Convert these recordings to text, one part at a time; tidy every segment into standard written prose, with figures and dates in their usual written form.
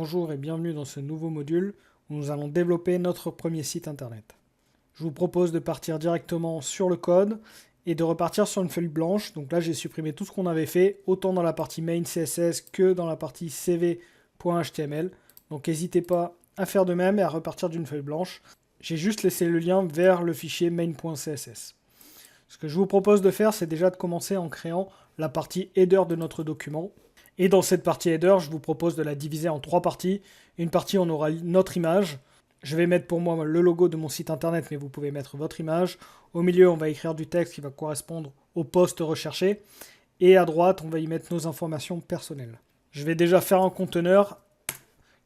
Bonjour et bienvenue dans ce nouveau module où nous allons développer notre premier site internet. Je vous propose de partir directement sur le code et de repartir sur une feuille blanche. Donc là, j'ai supprimé tout ce qu'on avait fait, autant dans la partie main CSS que dans la partie cv.html. Donc n'hésitez pas à faire de même et à repartir d'une feuille blanche. J'ai juste laissé le lien vers le fichier main.css. Ce que je vous propose de faire, c'est déjà de commencer en créant la partie header de notre document. Et dans cette partie header, je vous propose de la diviser en trois parties. Une partie, on aura notre image. Je vais mettre pour moi le logo de mon site internet, mais vous pouvez mettre votre image. Au milieu, on va écrire du texte qui va correspondre au poste recherché. Et à droite, on va y mettre nos informations personnelles. Je vais déjà faire un conteneur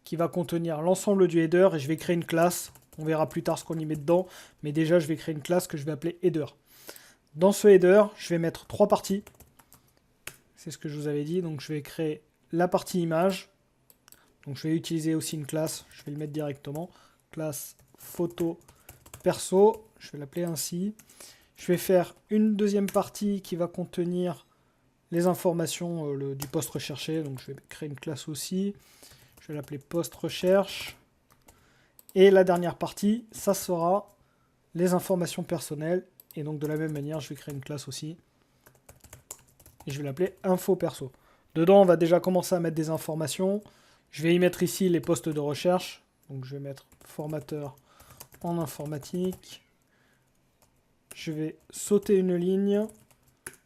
qui va contenir l'ensemble du header et je vais créer une classe. On verra plus tard ce qu'on y met dedans, mais déjà, je vais créer une classe que je vais appeler header. Dans ce header, je vais mettre trois parties. C'est ce que je vous avais dit. Donc, je vais créer la partie image. Donc, je vais utiliser aussi une classe. Je vais le mettre directement. Classe photo perso. Je vais l'appeler ainsi. Je vais faire une deuxième partie qui va contenir les informations du poste recherché. Donc, je vais créer une classe aussi. Je vais l'appeler poste recherche. Et la dernière partie, ça sera les informations personnelles. Et donc, de la même manière, je vais créer une classe aussi. Et je vais l'appeler info perso. Dedans, on va déjà commencer à mettre des informations. Je vais y mettre ici les postes de recherche. Donc je vais mettre formateur en informatique. Je vais sauter une ligne.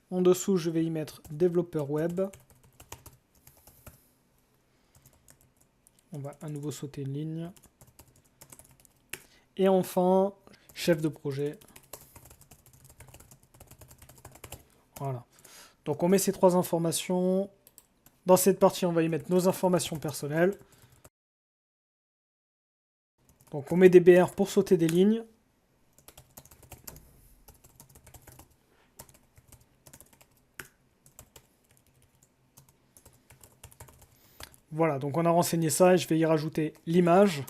En dessous, je vais y mettre développeur web. On va à nouveau sauter une ligne. Et enfin, chef de projet. Voilà. Donc on met ces trois informations. Dans cette partie, on va y mettre nos informations personnelles. Donc on met des BR pour sauter des lignes. Voilà, donc on a renseigné ça et je vais y rajouter l'image.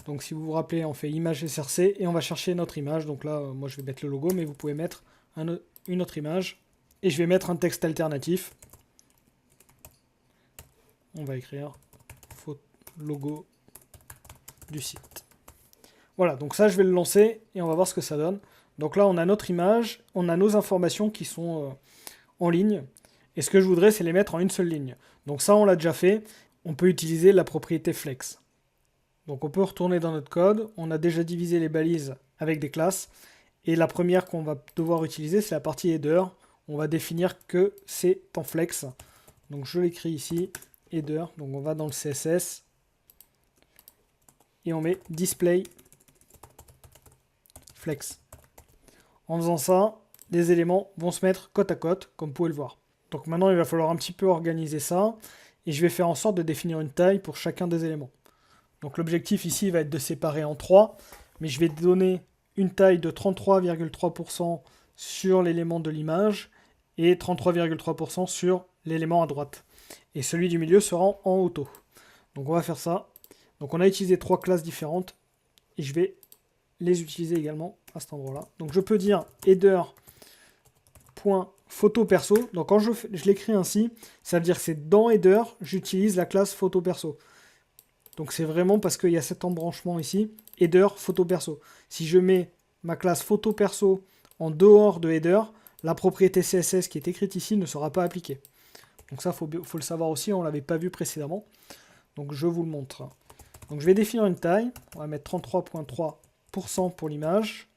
Donc si vous vous rappelez, on fait image SRC et on va chercher notre image. Donc là, moi je vais mettre le logo, mais vous pouvez mettre une autre image. Et je vais mettre un texte alternatif. On va écrire logo du site. Voilà, donc ça je vais le lancer et on va voir ce que ça donne. Donc là on a notre image, on a nos informations qui sont en ligne. Et ce que je voudrais, c'est les mettre en une seule ligne. Donc ça on l'a déjà fait. On peut utiliser la propriété flex. Donc on peut retourner dans notre code. On a déjà divisé les balises avec des classes. Et la première qu'on va devoir utiliser, c'est la partie header. On va définir que c'est en flex. Donc je l'écris ici, header. Donc on va dans le CSS. Et on met display flex. En faisant ça, les éléments vont se mettre côte à côte, comme vous pouvez le voir. Donc maintenant, il va falloir un petit peu organiser ça. Et je vais faire en sorte de définir une taille pour chacun des éléments. Donc l'objectif ici va être de séparer en 3. Mais je vais donner une taille de 33,3% sur l'élément de l'image et 33,3% sur l'élément à droite. Et celui du milieu sera en auto. Donc on va faire ça. Donc on a utilisé trois classes différentes et je vais les utiliser également à cet endroit-là. Donc je peux dire header.photo perso. Donc quand je l'écris ainsi, ça veut dire que c'est dans header, j'utilise la classe photo perso. Donc c'est vraiment parce qu'il y a cet embranchement ici, header photo perso. Si je mets ma classe photo perso en dehors de header, la propriété CSS qui est écrite ici ne sera pas appliquée. Donc ça, faut le savoir aussi, on ne l'avait pas vu précédemment. Donc je vous le montre. Donc je vais définir une taille, on va mettre 33,3% pour l'image.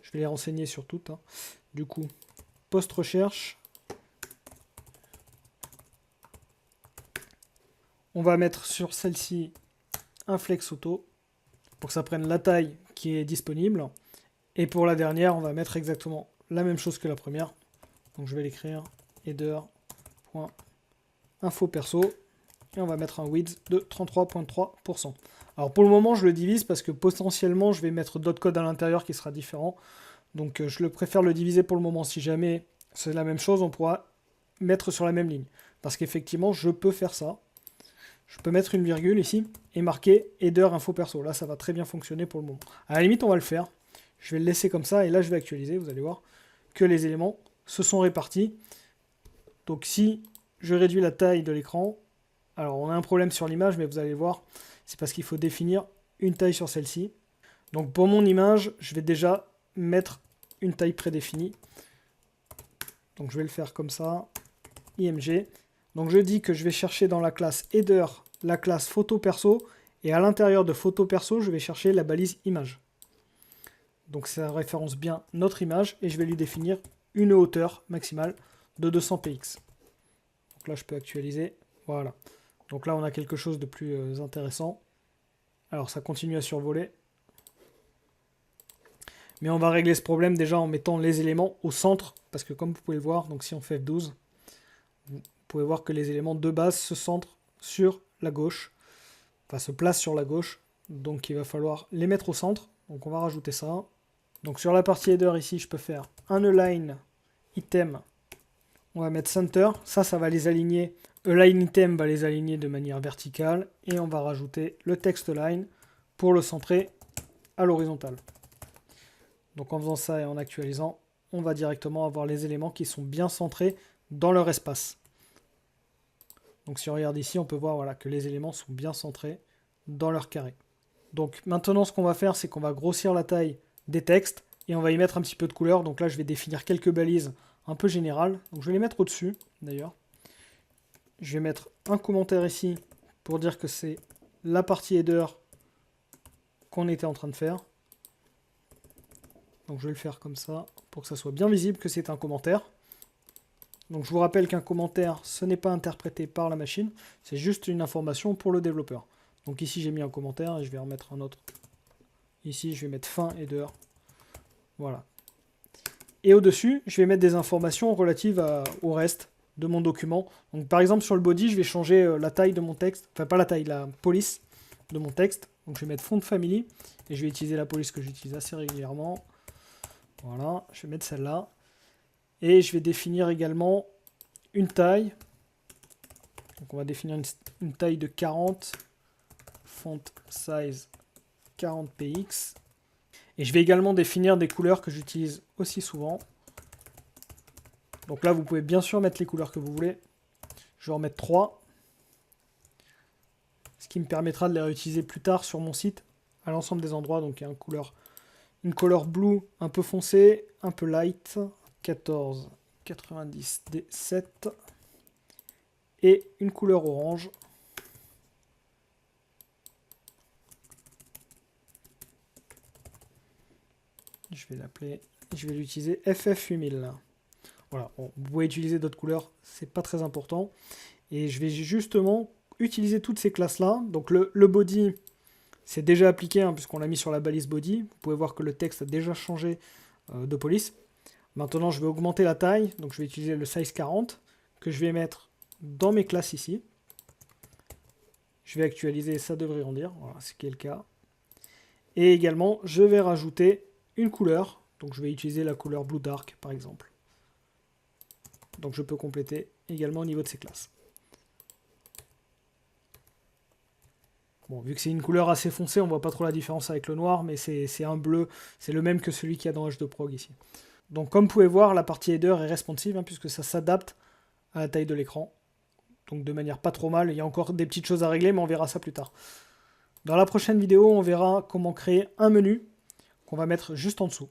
Je vais les renseigner sur toutes. Du coup, post recherche. On va mettre sur celle-ci un flex auto pour que ça prenne la taille qui est disponible. Et pour la dernière, on va mettre exactement la même chose que la première. Donc je vais l'écrire header.info perso et on va mettre un width de 33,3%. Alors pour le moment, je le divise parce que potentiellement, je vais mettre d'autres codes à l'intérieur qui sera différent. Donc je préfère le diviser pour le moment. Si jamais c'est la même chose, on pourra mettre sur la même ligne. Parce qu'effectivement, je peux faire ça. Je peux mettre une virgule ici et marquer header info perso. Là, ça va très bien fonctionner pour le moment. À la limite, on va le faire. Je vais le laisser comme ça et là, je vais actualiser. Vous allez voir que les éléments se sont répartis. Donc si je réduis la taille de l'écran, Alors on a un problème sur l'image, mais vous allez voir, c'est parce qu'il faut définir une taille sur celle-ci. Donc pour mon image, je vais déjà mettre une taille prédéfinie. Donc je vais le faire comme ça, img. Donc je dis que je vais chercher dans la classe header la classe photo perso, et à l'intérieur de photo perso, je vais chercher la balise image. Donc ça référence bien notre image, et je vais lui définir une hauteur maximale de 200 px. Donc là je peux actualiser, voilà. Donc là on a quelque chose de plus intéressant. Alors ça continue à survoler. Mais on va régler ce problème déjà en mettant les éléments au centre, parce que comme vous pouvez le voir, donc si on fait F12, vous pouvez voir que les éléments de base se centrent sur la gauche, enfin se placent sur la gauche, donc il va falloir les mettre au centre, donc on va rajouter ça. Donc sur la partie header ici, je peux faire un align item, on va mettre center, ça va les aligner, align item va les aligner de manière verticale, et on va rajouter le text line pour le centrer à l'horizontale. Donc en faisant ça et en actualisant, on va directement avoir les éléments qui sont bien centrés dans leur espace. Donc si on regarde ici, on peut voir voilà, que les éléments sont bien centrés dans leur carré. Donc maintenant ce qu'on va faire, c'est qu'on va grossir la taille des textes et on va y mettre un petit peu de couleur. Donc là je vais définir quelques balises un peu générales. Donc je vais les mettre au-dessus d'ailleurs. Je vais mettre un commentaire ici pour dire que c'est la partie header qu'on était en train de faire. Donc je vais le faire comme ça, pour que ça soit bien visible que c'est un commentaire. Donc je vous rappelle qu'un commentaire, ce n'est pas interprété par la machine, c'est juste une information pour le développeur. Donc ici j'ai mis un commentaire et je vais en mettre un autre. Ici je vais mettre fin header. Voilà. Et au-dessus, je vais mettre des informations relatives au reste de mon document. Donc par exemple sur le body, je vais changer la taille de mon texte, enfin pas la taille, la police de mon texte. Donc je vais mettre font family et je vais utiliser la police que j'utilise assez régulièrement. Voilà, je vais mettre celle-là. Et je vais définir également une taille. Donc on va définir une taille de 40. Font size 40 px. Et je vais également définir des couleurs que j'utilise aussi souvent. Donc là, vous pouvez bien sûr mettre les couleurs que vous voulez. Je vais en mettre 3. Ce qui me permettra de les réutiliser plus tard sur mon site, à l'ensemble des endroits. Donc il y a une couleur blue un peu foncée, un peu light, 1490 D7, et une couleur orange. Je vais l'utiliser FF8000. Voilà, bon, vous pouvez utiliser d'autres couleurs, c'est pas très important. Et je vais justement utiliser toutes ces classes-là. Donc le body, c'est déjà appliqué, hein, puisqu'on l'a mis sur la balise body. Vous pouvez voir que le texte a déjà changé de police. Maintenant, je vais augmenter la taille. Donc, je vais utiliser le size 40, que je vais mettre dans mes classes ici. Je vais actualiser, ça devrait grandir. Voilà, ce qui est le cas. Et également, je vais rajouter une couleur. Donc, je vais utiliser la couleur Blue Dark, par exemple. Donc, je peux compléter également au niveau de ces classes. Bon, vu que c'est une couleur assez foncée, on ne voit pas trop la différence avec le noir, mais c'est un bleu, c'est le même que celui qu'il y a dans H2Prog ici. Donc comme vous pouvez voir, la partie header est responsive, hein, puisque ça s'adapte à la taille de l'écran. Donc de manière pas trop mal, il y a encore des petites choses à régler, mais on verra ça plus tard. Dans la prochaine vidéo, on verra comment créer un menu qu'on va mettre juste en dessous.